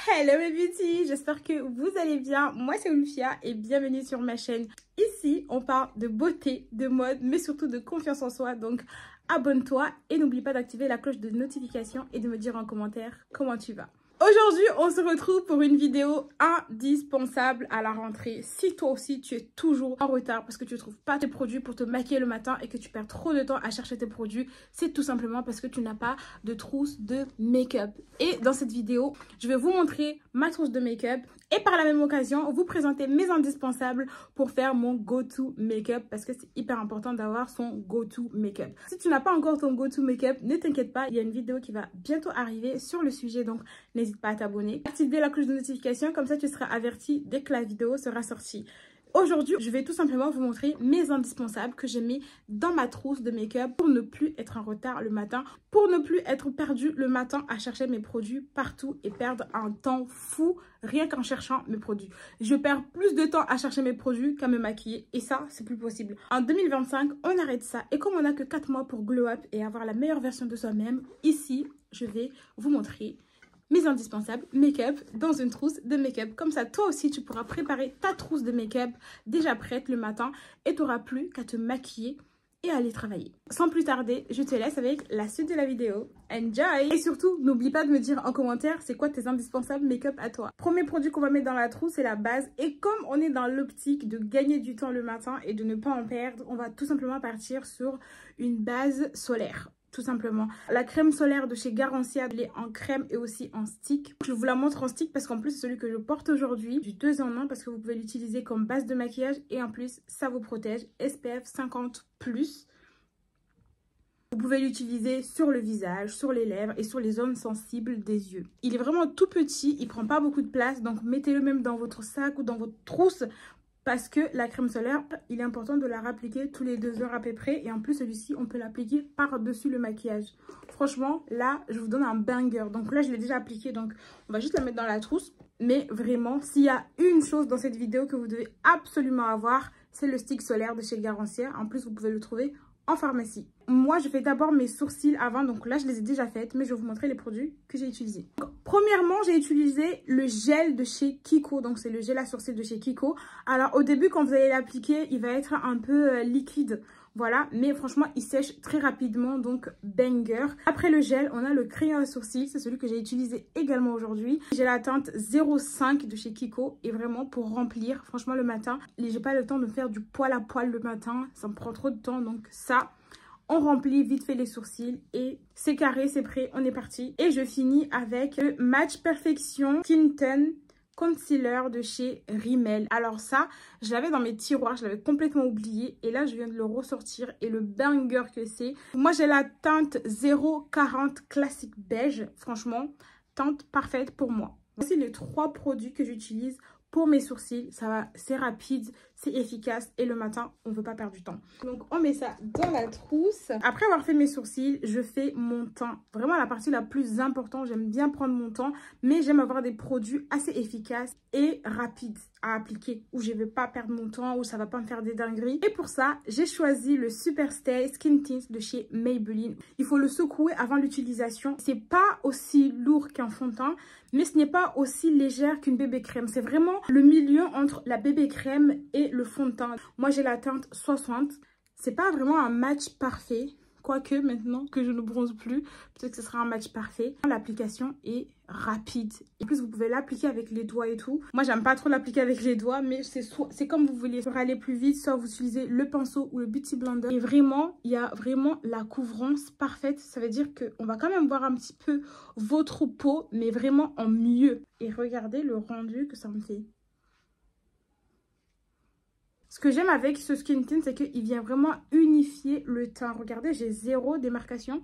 Hello mes beauty, j'espère que vous allez bien. Moi c'est Olufia et bienvenue sur ma chaîne. Ici on parle de beauté, de mode, mais surtout de confiance en soi. Donc abonne-toi et n'oublie pas d'activer la cloche de notification et de me dire en commentaire comment tu vas. Aujourd'hui, on se retrouve pour une vidéo indispensable à la rentrée. Si toi aussi, tu es toujours en retard parce que tu ne trouves pas tes produits pour te maquiller le matin et que tu perds trop de temps à chercher tes produits, c'est tout simplement parce que tu n'as pas de trousse de make-up. Et dans cette vidéo, je vais vous montrer ma trousse de make-up et par la même occasion, vous présenter mes indispensables pour faire mon go-to make-up parce que c'est hyper important d'avoir son go-to make-up. Si tu n'as pas encore ton go-to make-up, ne t'inquiète pas, il y a une vidéo qui va bientôt arriver sur le sujet, donc n'hésite pas à t'abonner. Active la cloche de notification, comme ça tu seras averti dès que la vidéo sera sortie. Aujourd'hui, je vais tout simplement vous montrer mes indispensables que j'ai mis dans ma trousse de make-up pour ne plus être en retard le matin, pour ne plus être perdu le matin à chercher mes produits partout et perdre un temps fou rien qu'en cherchant mes produits. Je perds plus de temps à chercher mes produits qu'à me maquiller et ça, c'est plus possible. En 2025, on arrête ça et comme on n'a que 4 mois pour glow up et avoir la meilleure version de soi-même, ici, je vais vous montrer mes indispensables make-up dans une trousse de make-up. Comme ça, toi aussi, tu pourras préparer ta trousse de make-up déjà prête le matin et tu n'auras plus qu'à te maquiller et aller travailler. Sans plus tarder, je te laisse avec la suite de la vidéo. Enjoy! Et surtout, n'oublie pas de me dire en commentaire c'est quoi tes indispensables make-up à toi. Premier produit qu'on va mettre dans la trousse, c'est la base. Et comme on est dans l'optique de gagner du temps le matin et de ne pas en perdre, on va tout simplement partir sur une base solaire. Tout simplement. La crème solaire de chez Garancia, elle est en crème et aussi en stick. Je vous la montre en stick parce qu'en plus c'est celui que je porte aujourd'hui, du 2 en 1 parce que vous pouvez l'utiliser comme base de maquillage et en plus ça vous protège. SPF 50+. Vous pouvez l'utiliser sur le visage, sur les lèvres et sur les zones sensibles des yeux. Il est vraiment tout petit, il prend pas beaucoup de place, donc mettez-le même dans votre sac ou dans votre trousse. Parce que la crème solaire, il est important de la réappliquer tous les 2 heures à peu près. Et en plus, celui-ci, on peut l'appliquer par-dessus le maquillage. Franchement, là, je vous donne un banger. Donc là, je l'ai déjà appliqué. Donc, on va juste la mettre dans la trousse. Mais vraiment, s'il y a une chose dans cette vidéo que vous devez absolument avoir, c'est le stick solaire de chez Garancia. En plus, vous pouvez le trouver en pharmacie. Moi, je fais d'abord mes sourcils avant. Donc là, je les ai déjà faites. Mais je vais vous montrer les produits que j'ai utilisés. Donc, premièrement, j'ai utilisé le gel de chez Kiko. Donc, c'est le gel à sourcils de chez Kiko. Alors, au début, quand vous allez l'appliquer, il va être un peu liquide. Voilà, mais franchement, il sèche très rapidement, donc banger. Après le gel, on a le crayon à sourcils. C'est celui que j'ai utilisé également aujourd'hui. J'ai la teinte 05 de chez Kiko. Et vraiment, pour remplir, franchement, le matin, j'ai pas le temps de faire du poil à poil le matin. Ça me prend trop de temps, donc ça... On remplit vite fait les sourcils et c'est carré, c'est prêt, on est parti. Et je finis avec le Match Perfection Skin Tone Concealer de chez Rimmel. Alors ça, je l'avais dans mes tiroirs, je l'avais complètement oublié. Et là, je viens de le ressortir et le banger que c'est. Moi, j'ai la teinte 040 Classic Beige. Franchement, teinte parfaite pour moi. Voici les 3 produits que j'utilise pour mes sourcils. Ça va, c'est rapide, c'est efficace et le matin, on ne veut pas perdre du temps. Donc, on met ça dans la trousse. Après avoir fait mes sourcils, je fais mon teint. Vraiment la partie la plus importante. J'aime bien prendre mon temps, mais j'aime avoir des produits assez efficaces et rapides à appliquer, où je ne vais pas perdre mon temps, où ça ne va pas me faire des dingueries. Et pour ça, j'ai choisi le Superstay Skin Tint de chez Maybelline. Il faut le secouer avant l'utilisation. C'est pas aussi lourd qu'un fond de teint, mais ce n'est pas aussi légère qu'une bébé crème. C'est vraiment le milieu entre la bébé crème et le fond de teint. Moi, j'ai la teinte 60. C'est pas vraiment un match parfait. Quoique maintenant que je ne bronze plus, peut-être que ce sera un match parfait. L'application est rapide. En plus, vous pouvez l'appliquer avec les doigts et tout. Moi, j'aime pas trop l'appliquer avec les doigts, mais c'est comme vous voulez. Pour aller plus vite, soit vous utilisez le pinceau ou le Beauty Blender. Et vraiment, il y a vraiment la couvrance parfaite. Ça veut dire qu'on va quand même voir un petit peu votre peau, mais vraiment en mieux. Et regardez le rendu que ça me fait. Ce que j'aime avec ce skin tint, c'est qu'il vient vraiment unifier le teint. Regardez, j'ai 0 démarcation.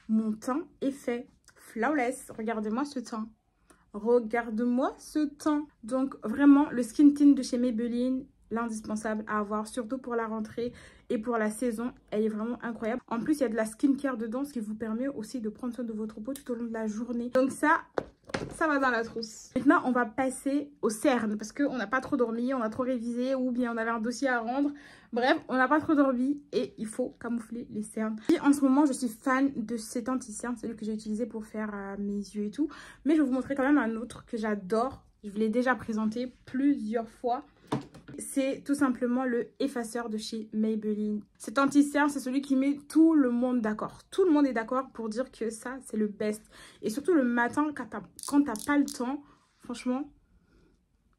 Mon teint est fait flawless. Regardez-moi ce teint. Regarde-moi ce teint. Donc, vraiment, le skin tint de chez Maybelline, l'indispensable à avoir, surtout pour la rentrée et pour la saison. Elle est vraiment incroyable. En plus, il y a de la skincare dedans, ce qui vous permet aussi de prendre soin de votre peau tout au long de la journée. Donc ça, ça va dans la trousse. Maintenant, on va passer aux cernes parce qu'on n'a pas trop dormi, on a trop révisé ou bien on avait un dossier à rendre. Bref, on n'a pas trop dormi et il faut camoufler les cernes. Et en ce moment, je suis fan de cet anti-cerne, celui que j'ai utilisé pour faire mes yeux et tout. Mais je vais vous montrer quand même un autre que j'adore. Je vous l'ai déjà présenté plusieurs fois. C'est tout simplement le effaceur de chez Maybelline. Cet anti-cerne, c'est celui qui met tout le monde d'accord. Tout le monde est d'accord pour dire que ça, c'est le best. Et surtout le matin, quand t'as pas le temps, franchement,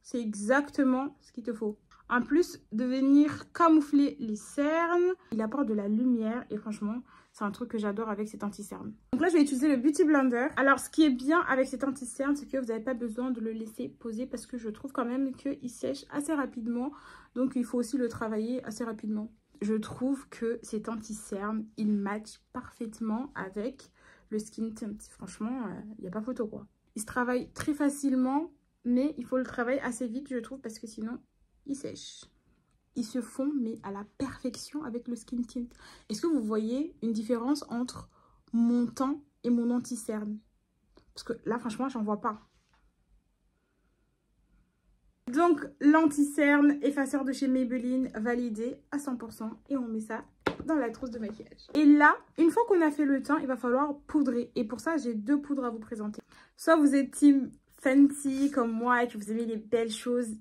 c'est exactement ce qu'il te faut. En plus de venir camoufler les cernes, il apporte de la lumière et franchement, c'est un truc que j'adore avec cet anti-cerne. Donc là, je vais utiliser le Beauty Blender. Alors, ce qui est bien avec cet anti-cerne, c'est que vous n'avez pas besoin de le laisser poser parce que je trouve quand même qu'il sèche assez rapidement. Donc, il faut aussi le travailler assez rapidement. Je trouve que cet anti-cerne, il match parfaitement avec le Skin Tint. Franchement, il n'y a pas photo, quoi. Il se travaille très facilement, mais il faut le travailler assez vite, je trouve, parce que sinon, il sèche. Ils se font mais à la perfection avec le Skin Tint. Est-ce que vous voyez une différence entre mon teint et mon anti-cerne? Parce que là, franchement, j'en vois pas. Donc, l'anti-cerne effaceur de chez Maybelline validé à 100%. Et on met ça dans la trousse de maquillage. Et là, une fois qu'on a fait le teint, il va falloir poudrer. Et pour ça, j'ai 2 poudres à vous présenter. Soit vous êtes team Fenty comme moi et que vous aimez les belles choses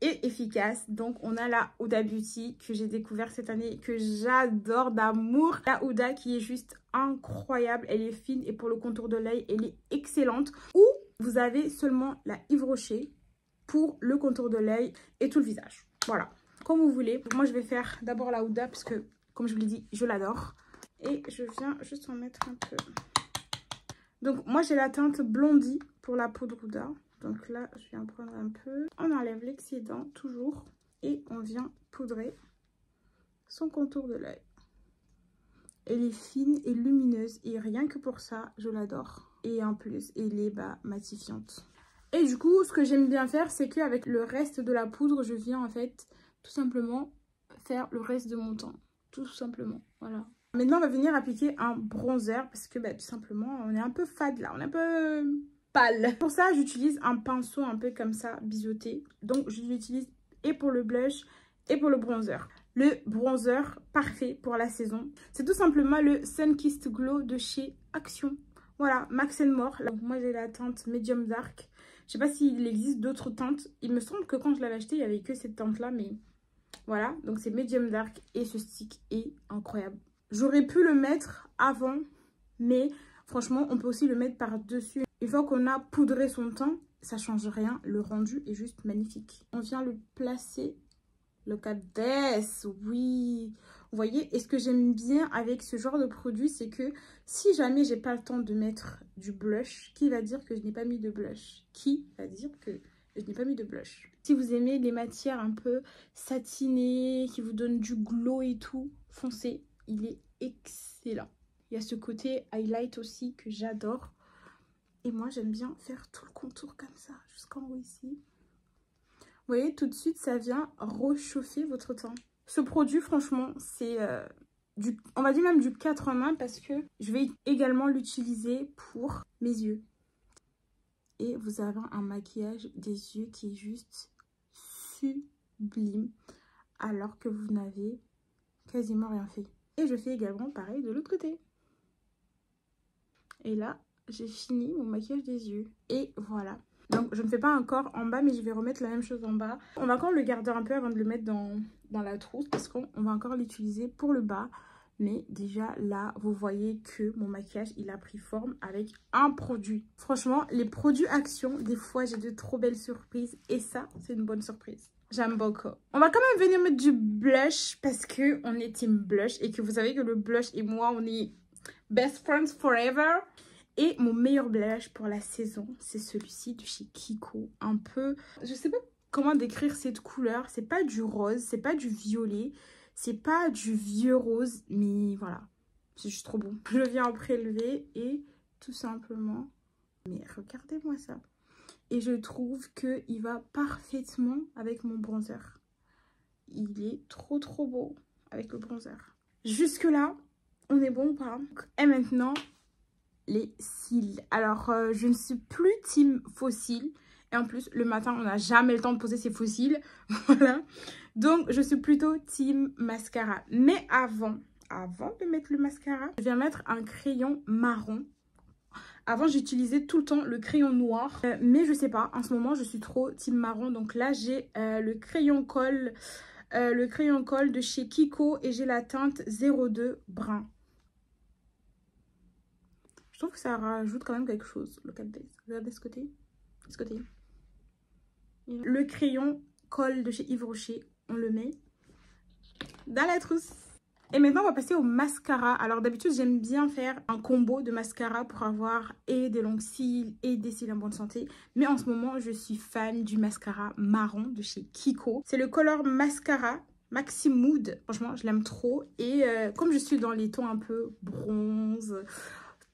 et efficace. Donc on a la Huda Beauty que j'ai découvert cette année, que j'adore d'amour. La Huda qui est juste incroyable, elle est fine et pour le contour de l'œil elle est excellente. Ou vous avez seulement la Yves Rocher pour le contour de l'œil et tout le visage. Voilà, comme vous voulez. Moi je vais faire d'abord la Huda parce que comme je vous l'ai dit, je l'adore. Et je viens juste en mettre un peu. Donc moi j'ai la teinte Blondie pour la poudre Huda. Donc là, je viens prendre un peu. On enlève l'excédent, toujours. Et on vient poudrer son contour de l'œil. Elle est fine et lumineuse. Et rien que pour ça, je l'adore. Et en plus, elle est matifiante. Et du coup, ce que j'aime bien faire, c'est qu'avec le reste de la poudre, je viens en fait tout simplement faire le reste de mon teint. Tout simplement, voilà. Maintenant, on va venir appliquer un bronzer. Parce que tout simplement, on est un peu fade là. On est un peu... pâle. Pour ça, j'utilise un pinceau un peu comme ça, biseauté. Donc, je l'utilise et pour le blush et pour le bronzer. Le bronzer parfait pour la saison, c'est tout simplement le Sunkissed Glow de chez Action. Voilà, Max More. Donc, moi, j'ai la teinte Medium Dark. Je sais pas s'il existe d'autres teintes. Il me semble que quand je l'avais acheté, il n'y avait que cette teinte-là. Mais voilà, donc c'est Medium Dark et ce stick est incroyable. J'aurais pu le mettre avant, mais franchement, on peut aussi le mettre par-dessus. Une fois qu'on a poudré son teint, ça change rien. Le rendu est juste magnifique. On vient le placer. Look at this. Oui. Vous voyez, et ce que j'aime bien avec ce genre de produit, c'est que si jamais j'ai pas le temps de mettre du blush, qui va dire que je n'ai pas mis de blush? Qui va dire que je n'ai pas mis de blush? Si vous aimez les matières un peu satinées, qui vous donnent du glow et tout, foncez. Il est excellent. Il y a ce côté highlight aussi que j'adore. Et moi, j'aime bien faire tout le contour comme ça, jusqu'en haut ici. Vous voyez, tout de suite, ça vient réchauffer votre teint. Ce produit, franchement, c'est on va dire même du 4 en 1 parce que je vais également l'utiliser pour mes yeux. Et vous avez un maquillage des yeux qui est juste sublime alors que vous n'avez quasiment rien fait. Et je fais également pareil de l'autre côté. Et là, j'ai fini mon maquillage des yeux. Et voilà. Donc, je ne fais pas encore en bas, mais je vais remettre la même chose en bas. On va encore le garder un peu avant de le mettre dans la trousse parce qu'on va encore l'utiliser pour le bas. Mais déjà, là, vous voyez que mon maquillage, il a pris forme avec un produit. Franchement, les produits Action, des fois, j'ai de trop belles surprises. Et ça, c'est une bonne surprise. J'aime beaucoup. On va quand même venir mettre du blush parce qu'on est team blush. Et que vous savez que le blush et moi, on est best friends forever. Et mon meilleur blush pour la saison, c'est celui-ci de chez Kiko. Un peu, je sais pas comment décrire cette couleur. C'est pas du rose, c'est pas du violet, c'est pas du vieux rose. Mais voilà, c'est juste trop bon. Je viens en prélever et tout simplement... Mais regardez-moi ça. Et je trouve qu'il va parfaitement avec mon bronzer. Il est trop beau avec le bronzer. Jusque là, on est bon ou pas? Et maintenant... les cils. Alors, je ne suis plus team faux cils. Et en plus, le matin, on n'a jamais le temps de poser ses faux cils. Voilà. Donc, je suis plutôt team mascara. Mais avant de mettre le mascara, je vais mettre un crayon marron. Avant, j'utilisais tout le temps le crayon noir. Mais je sais pas, en ce moment, je suis trop team marron. Donc là, j'ai le crayon colle de chez Kiko. Et j'ai la teinte 02 brun. Je trouve que ça rajoute quand même quelque chose. Regardez ce côté. Ce côté. Le crayon colle de chez Yves Rocher, on le met dans la trousse. Et maintenant, on va passer au mascara. Alors d'habitude, j'aime bien faire un combo de mascara pour avoir et des longs cils et des cils en bonne santé. Mais en ce moment, je suis fan du mascara marron de chez Kiko. C'est le Color Mascara Maxi Mood. Franchement, je l'aime trop. Et comme je suis dans les tons un peu bronze,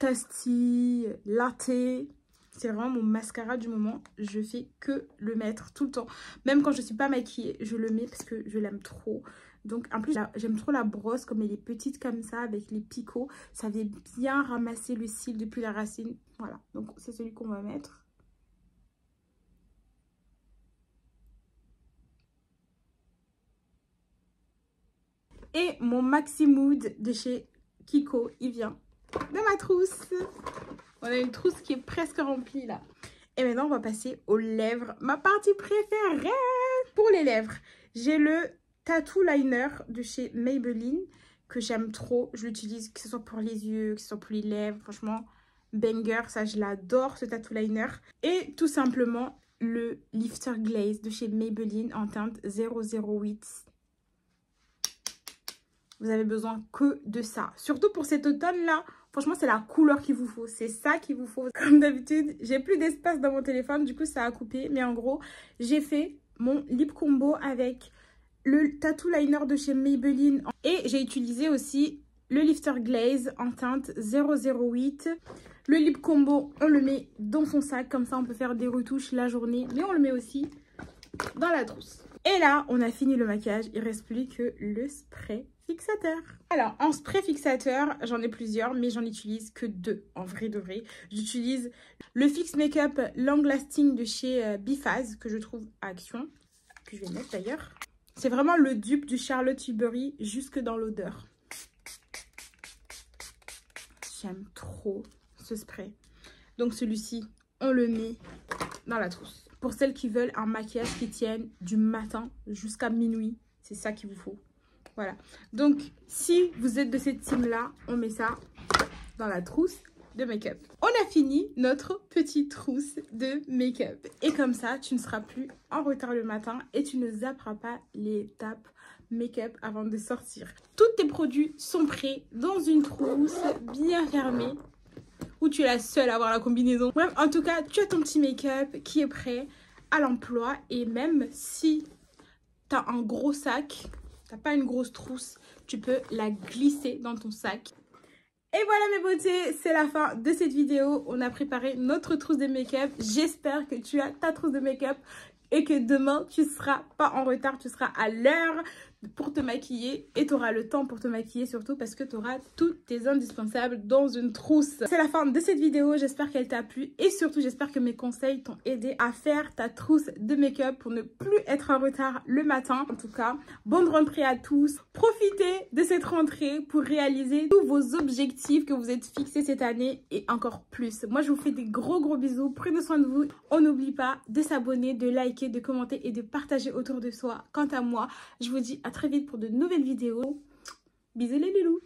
tasty, latte... C'est vraiment mon mascara du moment. Je fais que le mettre tout le temps. Même quand je ne suis pas maquillée, je le mets parce que je l'aime trop. Donc en plus, j'aime trop la brosse comme elle est petite comme ça avec les picots. Ça vient bien ramasser le cil depuis la racine. Voilà, donc c'est celui qu'on va mettre. Et mon Maxi Mood de chez Kiko, il vient de ma trousse. On a une trousse qui est presque remplie là. Et maintenant, on va passer aux lèvres. Ma partie préférée pour les lèvres. J'ai le Tattoo Liner de chez Maybelline que j'aime trop. Je l'utilise que ce soit pour les yeux, que ce soit pour les lèvres. Franchement, banger. Ça, je l'adore, ce Tattoo Liner. Et tout simplement, le Lifter Glaze de chez Maybelline en teinte 008. Vous avez besoin que de ça. Surtout pour cet automne-là. Franchement, c'est la couleur qu'il vous faut. C'est ça qu'il vous faut. Comme d'habitude, j'ai plus d'espace dans mon téléphone. Du coup, ça a coupé. Mais en gros, j'ai fait mon lip combo avec le Tattoo Liner de chez Maybelline. Et j'ai utilisé aussi le Lifter Glaze en teinte 008. Le lip combo, on le met dans son sac. Comme ça, on peut faire des retouches la journée. Mais on le met aussi dans la trousse. Et là, on a fini le maquillage. Il ne reste plus que le spray fixateur. Alors, en spray fixateur, j'en ai plusieurs, mais j'en utilise que deux, en vrai de vrai. J'utilise le Fix Makeup Long Lasting de chez Bifaz, que je trouve à Action, que je vais mettre d'ailleurs. C'est vraiment le dupe du Charlotte Tilbury, jusque dans l'odeur. J'aime trop ce spray. Donc celui-ci, on le met dans la trousse. Pour celles qui veulent un maquillage qui tienne du matin jusqu'à minuit, c'est ça qu'il vous faut. Voilà. Donc, si vous êtes de cette team-là, on met ça dans la trousse de make-up. On a fini notre petite trousse de make-up. Et comme ça, tu ne seras plus en retard le matin et tu ne zapperas pas l'étape make-up avant de sortir. Tous tes produits sont prêts dans une trousse bien fermée où tu es la seule à avoir la combinaison. Bref, en tout cas, tu as ton petit make-up qui est prêt à l'emploi. Et même si tu as un gros sac, tu n'as pas une grosse trousse, tu peux la glisser dans ton sac. Et voilà mes beautés, c'est la fin de cette vidéo. On a préparé notre trousse de make-up. J'espère que tu as ta trousse de make-up et que demain, tu ne seras pas en retard, tu seras à l'heure pour te maquiller. Et tu auras le temps pour te maquiller surtout parce que tu auras tous tes indispensables dans une trousse. C'est la fin de cette vidéo, j'espère qu'elle t'a plu. Et surtout, j'espère que mes conseils t'ont aidé à faire ta trousse de make-up pour ne plus être en retard le matin. En tout cas, bonne rentrée à tous. Profitez de cette rentrée pour réaliser tous vos objectifs que vous êtes fixés cette année et encore plus. Moi, je vous fais des gros bisous. Prenez soin de vous. On n'oublie pas de s'abonner, de liker, de commenter et de partager autour de soi. Quant à moi, je vous dis à très vite pour de nouvelles vidéos. Bisous les loulous.